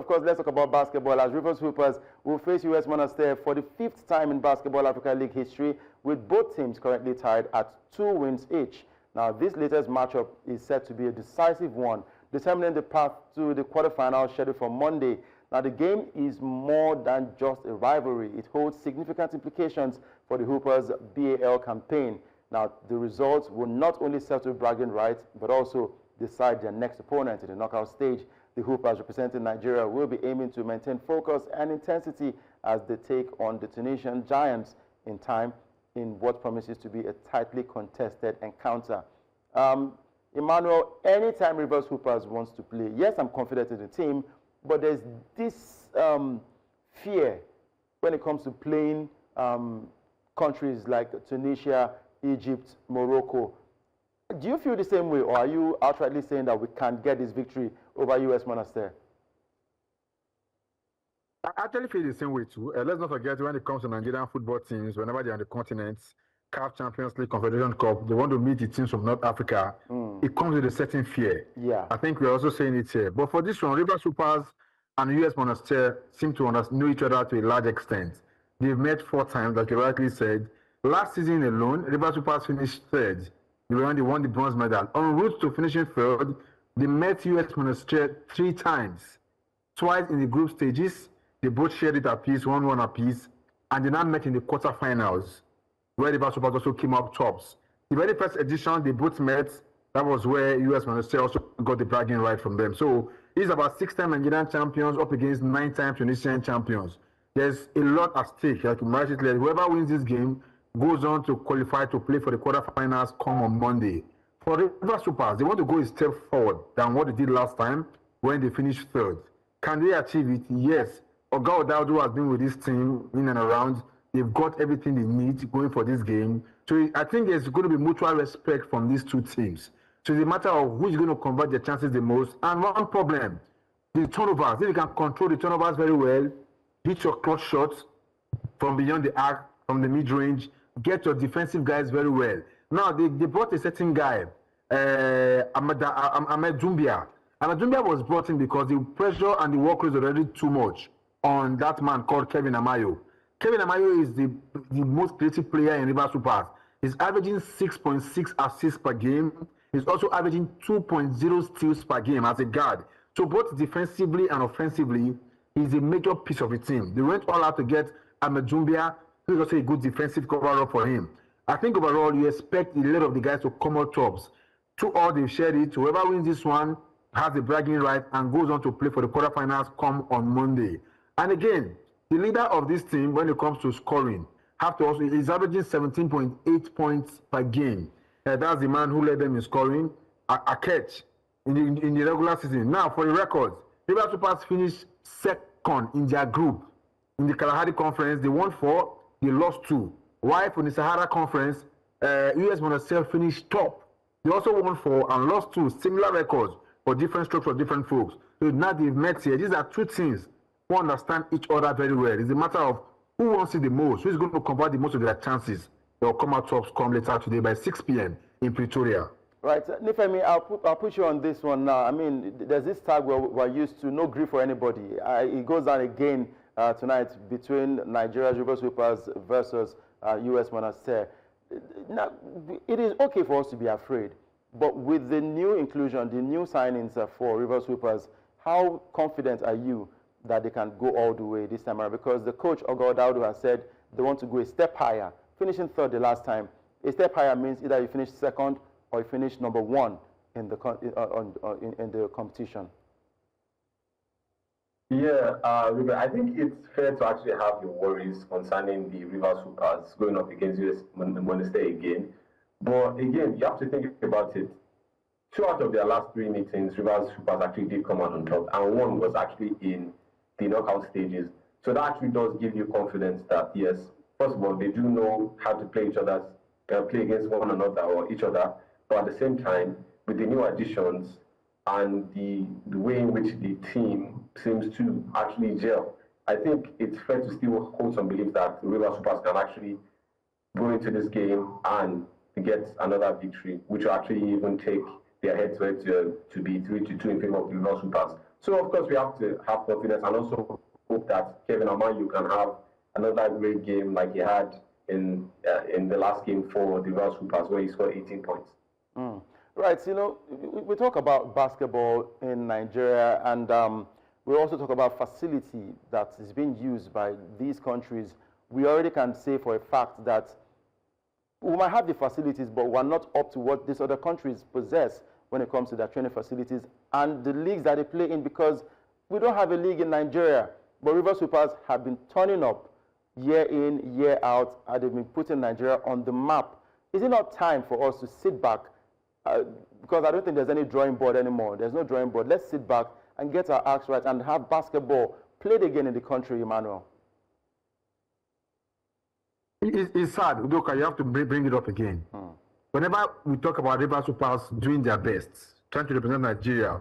of course, let's talk about basketball as Rivers Hoopers will face US Monastir for the 5th time in Basketball Africa League history, with both teams currently tied at 2 wins each. Now, this latest matchup is set to be a decisive one, determining the path to the quarterfinals scheduled for Monday. Now, the game is more than just a rivalry. It holds significant implications for the Hoopers' BAL campaign. Now, the results will not only settle bragging rights, but also decide their next opponent in the knockout stage. The Hoopers representing Nigeria will be aiming to maintain focus and intensity as they take on the Tunisian Giants in time in what promises to be a tightly contested encounter. Emmanuel, anytime Rivers Hoopers wants to play, yes, I'm confident in the team, but there's this fear when it comes to playing countries like Tunisia, Egypt, Morocco. Do you feel the same way, or are you outrightly saying that we can get this victory over US Monastir? I actually feel the same way too. Let's not forget, when it comes to Nigerian football teams, whenever they're on the continent, CAF Champions League, Confederation Cup, they want to meet the teams from North Africa. It comes with a certain fear. Yeah. I think we're also saying it here. But for this one, Rivers Hoopers and US Monastir seem to know each other to a large extent. They've met 4 times, like you rightly said. Last season alone, Rivers Hoopers finished 3rd. They won the bronze medal. En route to finishing 3rd, they met US Monastir 3 times. Twice in the group stages, they both shared it apiece, 1-1 apiece, and they now met in the quarterfinals, where Rivers Hoopers also came up tops. The very first edition, they both met. That was where US Monastir also got the bragging right from them. So it's about 6-time Nigerian champions up against 9-time Tunisian champions. There's a lot at stake. Like whoever wins this game goes on to qualify to play for the quarterfinals come on Monday. For Rivers Hoopers, they want to go a step forward than what they did last time when they finished 3rd. Can they achieve it? Yes. Oga Odaudu has been with this team in and around. They've got everything they need going for this game. So I think there's going to be mutual respect from these 2 teams. So it's a matter of who's going to convert their chances the most. And one problem, the turnovers. If you can control the turnovers very well, hit your clutch shots from beyond the arc, from the mid-range, get your defensive guys very well. Now, they brought a certain guy, Ahmed Doumbia. Ahmed Doumbia was brought in because the pressure and the workload is already too much on that man called Kevin Amayo. Kevin Amayo is the most creative player in Rivers Hoopers. He's averaging 6.6 assists per game. He's also averaging 2.0 steals per game as a guard. So both defensively and offensively, he's a major piece of the team. They went all out to get Ahmed Doumbia, who's also a good defensive cover-up for him. I think overall, you expect a lot of the guys to come out tops. 2 all, they've shared it. Whoever wins this one has the bragging right and goes on to play for the quarterfinals come on Monday. And again, the leader of this team, when it comes to scoring, is averaging 17.8 points per game. That's the man who led them in scoring, a catch in the regular season. Now, for the records, Rivers Hoopers finished 2nd in their group. In the Kalahari Conference, they won 4, they lost 2. While for the Sahara Conference, US Monastir finished top. They also won 4 and lost 2, similar records for different strokes for different folks. So now they've met here. These are 2 teams who understand each other very well. It's a matter of who wants it the most, who is going to convert the most of their chances. They'll come out tops come later today by 6 p.m. in Pretoria. Right. Nifemi, I'll put you on this one now. I mean, there's this tag where we're used to no grief for anybody. It goes down again tonight between Nigeria's Rivers Hoopers versus US Monastir. Now, it is okay for us to be afraid, but with the new inclusion, the new signings for Rivers Hoopers, how confident are you that they can go all the way this time around? Because the coach, Oga Odaudu, has said they want to go a step higher, finishing 3rd the last time. A step higher means either you finish 2nd or you finish number 1 in the competition. Yeah, I think it's fair to actually have your worries concerning the Rivers Hoopers going up against US Monastir again. But again, you have to think about it. 2 out of their last 3 meetings, Rivers Hoopers actually did come out on top, and 1 was actually in the knockout stages. So that actually does give you confidence that, yes, first of all, they do know how to play play against one another or each other. But at the same time, with the new additions and the way in which the team seems to actually gel, I think it's fair to still hold some belief that the Rivers Hoopers can actually go into this game and get another victory, which will actually even take their head-to-head to be 3-2 in favor of the Rivers Hoopers. So, of course, we have to have confidence and also hope that Kevin Amayu can have another great game like he had in the last game for the Rivers Hoopers, where he scored 18 points. Right, so, you know, we talk about basketball in Nigeria, and we also talk about facility that is being used by these countries. We already can say for a fact that we might have the facilities, but we're not up to what these other countries possess when it comes to their training facilities and the leagues that they play in, because we don't have a league in Nigeria, but Rivers Hoopers have been turning up year in, year out, and they've been putting Nigeria on the map. Is it not time for us to sit back? Because I don't think there's any drawing board anymore. There's no drawing board. Let's sit back and get our acts right and have basketball played again in the country, Emmanuel. It's sad, Udoka, you have to bring it up again. Whenever we talk about Rivers Hoopers doing their best, trying to represent Nigeria,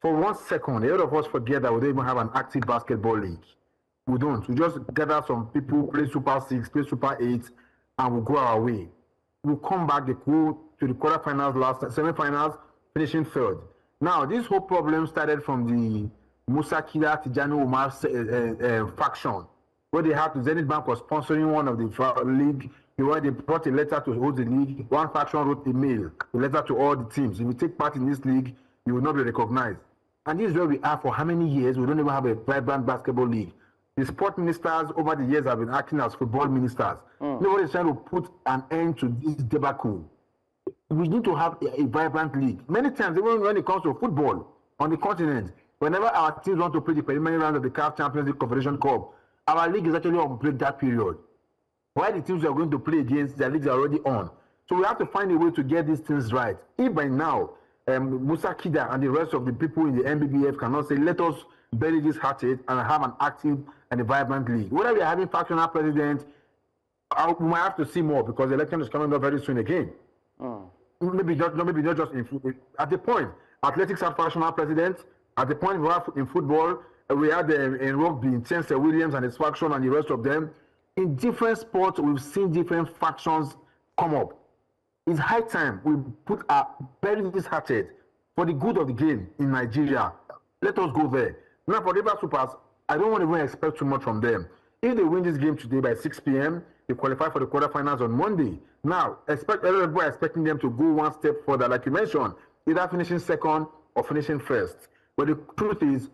for 1 second, a lot of us forget that we don't even have an active basketball league. We don't. We just gather some people, play Super 6, play Super 8, and we'll go our way. We'll come back, they go to the quarterfinals, semi-finals, finishing third. Now, this whole problem started from the Musa Kida Tijani Umar faction, where they had to, Zenith Bank was sponsoring one of the league. They brought a letter to hold the league. One faction wrote a letter to all the teams. If you take part in this league, you will not be recognized. And this is where we are for how many years? We don't even have a vibrant basketball league. The sport ministers over the years have been acting as football ministers. Nobody is trying to put an end to this debacle. We need to have a vibrant league. Many times, even when it comes to football on the continent, whenever our teams want to play the preliminary round of the CAF Champions League Confederation Cup, our league is actually on break that period. Why the teams we are going to play against, their leagues are already on. So we have to find a way to get these things right. If by now, Musa Kida and the rest of the people in the NBBF cannot say, let us bury this hatchet and have an active and a vibrant league. Whether we are having factional president, we might have to see more, because the election is coming up very soon again. Maybe not just in football. At the point, athletics have factional presidents. At the point we have in football, we had in rugby, Chancellor Williams and his faction and the rest of them. In different sports, we've seen different factions come up. It's high time we bury this hatchet for the good of the game in Nigeria. Let us go there. Now, for Rivers Hoopers, I don't want to even expect too much from them. If they win this game today by 6 p.m., they qualify for the quarterfinals on Monday. Now, everybody are expecting them to go one step further, like you mentioned, either finishing second or finishing first. But the truth is,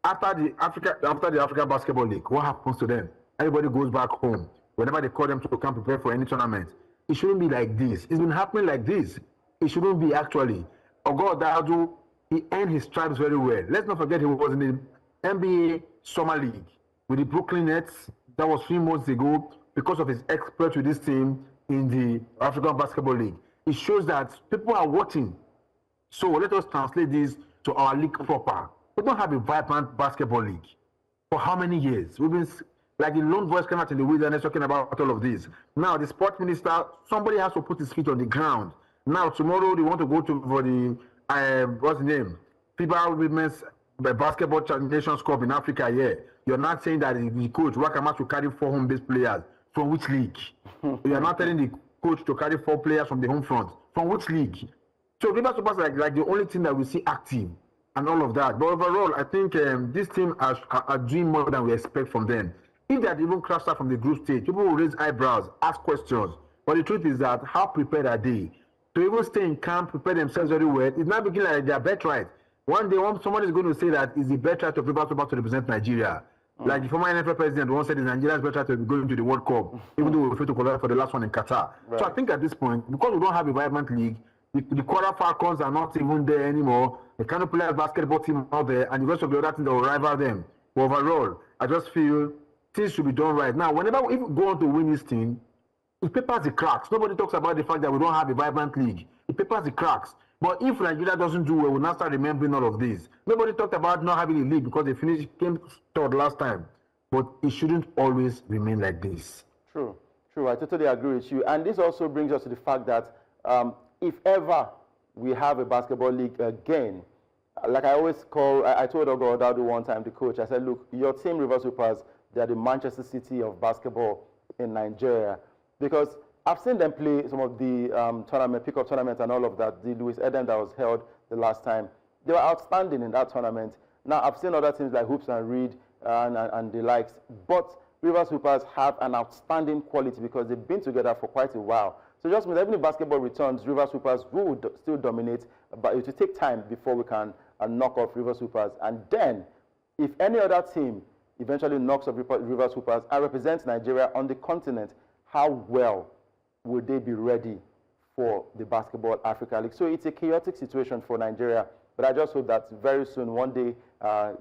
after the Africa Basketball League, what happens to them? Everybody goes back home. Whenever they call them to come prepare for any tournament, it shouldn't be like this. It's been happening like this. It shouldn't be actually. Ogo Dadu, he earned his stripes very well. Let's not forget he was in the NBA Summer League with the Brooklyn Nets. That was 3 months ago, because of his exploit with this team in the African Basketball League. It shows that people are watching. So let us translate this to our league proper. We don't have a vibrant basketball league. For how many years? We've been like the lone voice came out in the wilderness talking about all of this. Now the sports minister, somebody has to put his feet on the ground. Now tomorrow they want to go for the what's the name? FIBA Women's Basketball Nations Cup in Africa. Yeah, you're not saying that the coach Wakamas to carry 4 home-based players from which league? You're not telling the coach to carry 4 players from the home front from which league? So Rivers Hoopers like the only team that we see active and all of that. But overall, I think this team are doing more than we expect from them. If they had even crashed out from the group stage, people will raise eyebrows, ask questions. But the truth is that how prepared are they? To even stay in camp, prepare themselves very well, it's not beginning like their birthright. One day, somebody is going to say that it's the birthright of Rivers Hoopers to represent Nigeria. Like the former NFL president once said, it's Nigeria's birthright to be going to the World Cup, even though we failed to qualify for the last one in Qatar. Right. So I think at this point, because we don't have a vibrant league, the Quarter Falcons are not even there anymore. The kind of players basketball team out there, and the rest of the other teams that will rival them. But overall, I just feel things should be done right. Now, whenever we go on to win this thing, it papers the cracks. Nobody talks about the fact that we don't have a vibrant league. It papers the cracks. But if Nigeria doesn't do well, we'll now start remembering all of this. Nobody talked about not having a league because they came third last time. But it shouldn't always remain like this. True. I totally agree with you. And this also brings us to the fact that if ever we have a basketball league again, like I always I told Ogo Dadu one time, the coach, I said, look, your team, Rivers Hoopers, they are the Manchester City of basketball in Nigeria. Because I've seen them play some of the pickup tournaments and all of that, the Louis Eden that was held the last time. They were outstanding in that tournament. Now, I've seen other teams like Hoops and Reed and the likes, but Rivers Hoopers have an outstanding quality because they've been together for quite a while. So just means even if basketball returns, Rivers Hoopers will still dominate, but it will take time before we can knock off Rivers Hoopers. And then, if any other team eventually knocks off Rivers Hoopers and represents Nigeria on the continent, how well would they be ready for the Basketball Africa League? So it's a chaotic situation for Nigeria, but I just hope that very soon, one day,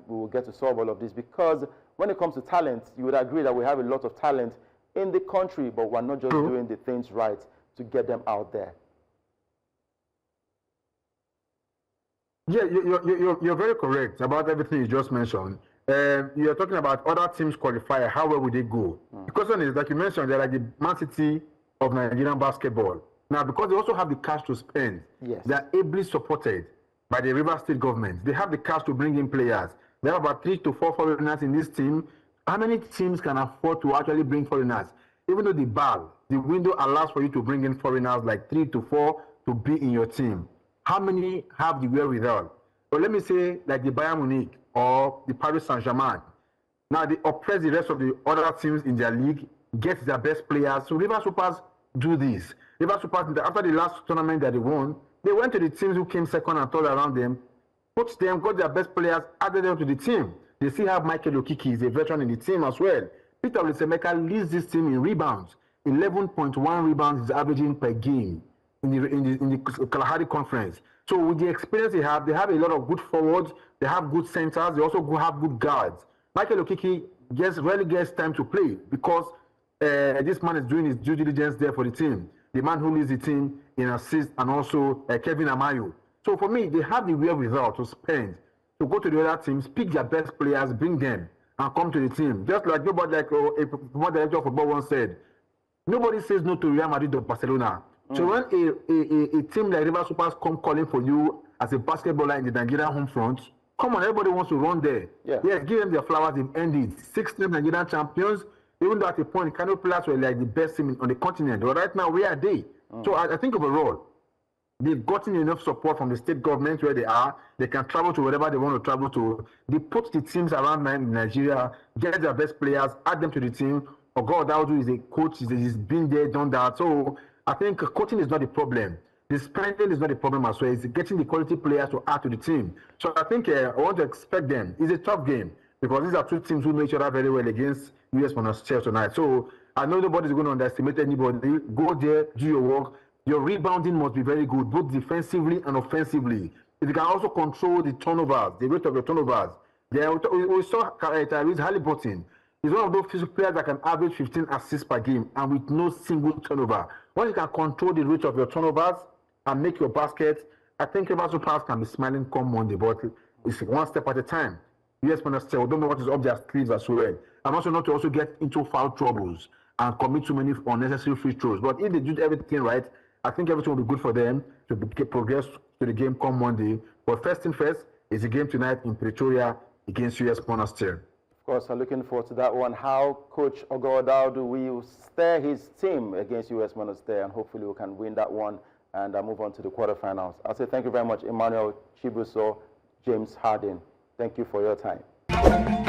we will get to solve all of this, because when it comes to talent, you would agree that we have a lot of talent in the country, but we're not just doing the things right to get them out there. Yeah, you're very correct about everything you just mentioned. You're talking about other teams qualifier, how well would they go? The question is, like you mentioned, they're like the Man City of Nigerian basketball. Now, because they also have the cash to spend, yes, they're ably supported by the Rivers State government. They have the cash to bring in players. There are about 3 to 4 foreigners in this team. How many teams can afford to actually bring foreigners? Even though the BAL, the window allows for you to bring in foreigners like 3 to 4 to be in your team. How many have the wherewithal? But let me say, like the Bayern Munich or the Paris Saint-Germain. Now they oppress the rest of the other teams in their league, get their best players. So Rivers Hoopers do this. Rivers Hoopers, after the last tournament that they won, they went to the teams who came second and third around them, coached them, got their best players, added them to the team. They still have Michael Okiki, is a veteran in the team as well. Peter Olisemeka leads this team in rebounds. 11.1 rebounds is averaging per game in the Kalahari Conference. So with the experience they have a lot of good forwards, they have good centers, they also have good guards. Michael Okiki rarely gets time to play because this man is doing his due diligence there for the team. The man who leads the team in assists, and also Kevin Amayo. So for me, they have the wherewithal to spend, to go to the other teams, pick their best players, bring them, and come to the team. Just like nobody, like a former director of football once said, nobody says no to Real Madrid or Barcelona. So when a team like Rivers Hoopers come calling for you as a basketballer in the Nigerian home front, come on, everybody wants to run there. Yeah. Yes, give them their flowers, they've ended. 6 Nigerian champions, even though at a point, Kano players were like the best team on the continent. But right now, where are they? So I think overall, they've gotten enough support from the state government where they are. They can travel to wherever they want to travel to. They put the teams around Nigeria, get their best players, add them to the team. Ogo Daudu is a coach, he's been there, done that. So I think coaching is not the problem. The spending is not the problem as well. It's getting the quality players to add to the team. So I think I want to expect them. It's a tough game because these are two teams who know each other very well against US Monastir tonight. So I know nobody's going to underestimate anybody. Go there, do your work. Your rebounding must be very good, both defensively and offensively. If you can also control the turnovers, the rate of your turnovers. We saw Tyrese Halliburton. He's one of those players that can average 15 assists per game and with no single turnover. When you can control the rate of your turnovers and make your baskets, I think Rivers Hoopers can be smiling come Monday, but it's one step at a time. US Monastir, we don't know what is up their sleeves as well. And also not to also get into foul troubles and commit too many unnecessary free throws. But if they do everything right, I think everything will be good for them to progress to the game come Monday. But first thing first is the game tonight in Pretoria against US Monastir. Of course, I'm looking forward to that one. How Coach Ogo Daudu will steer his team against US Monastir, and hopefully we can win that one and move on to the quarterfinals. I'll say thank you very much, Emmanuel Chibuzor, James Harding. Thank you for your time.